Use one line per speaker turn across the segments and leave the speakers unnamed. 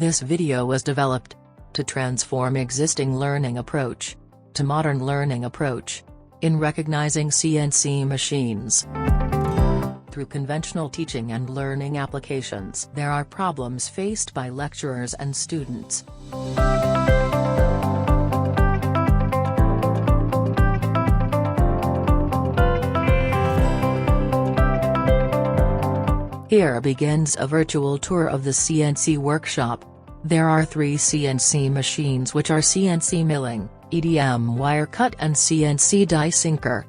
This video was developed to transform existing learning approach to modern learning approach in recognizing CNC machines. Through conventional teaching and learning applications, there are problems faced by lecturers and students. Here begins a virtual tour of the CNC workshop. There are 3 CNC machines which are CNC milling, EDM wire cut and CNC die sinker.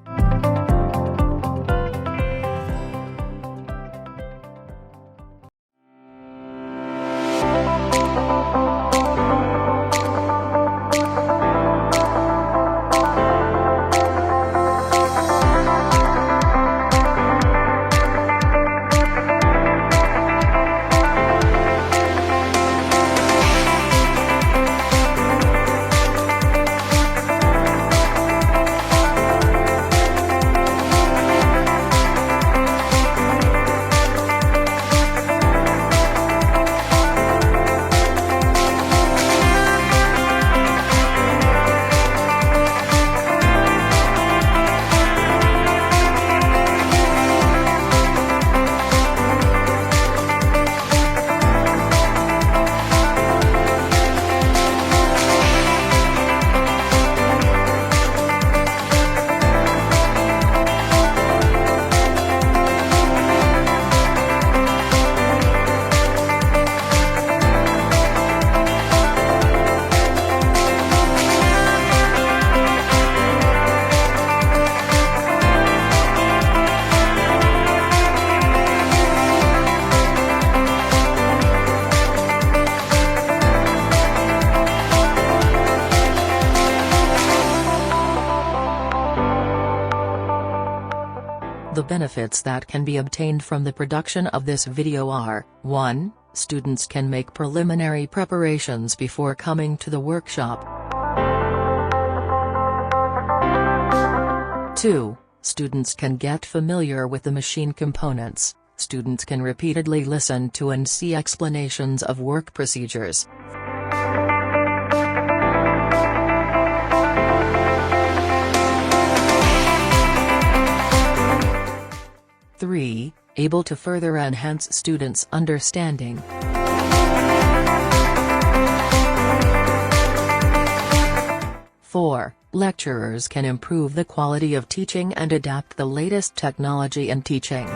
The benefits that can be obtained from the production of this video are: 1. Students can make preliminary preparations before coming to the workshop. 2. Students can get familiar with the machine components. Students can repeatedly listen to and see explanations of work procedures. 3. Able to further enhance students' understanding. 4. Lecturers can improve the quality of teaching and adapt the latest technology in teaching.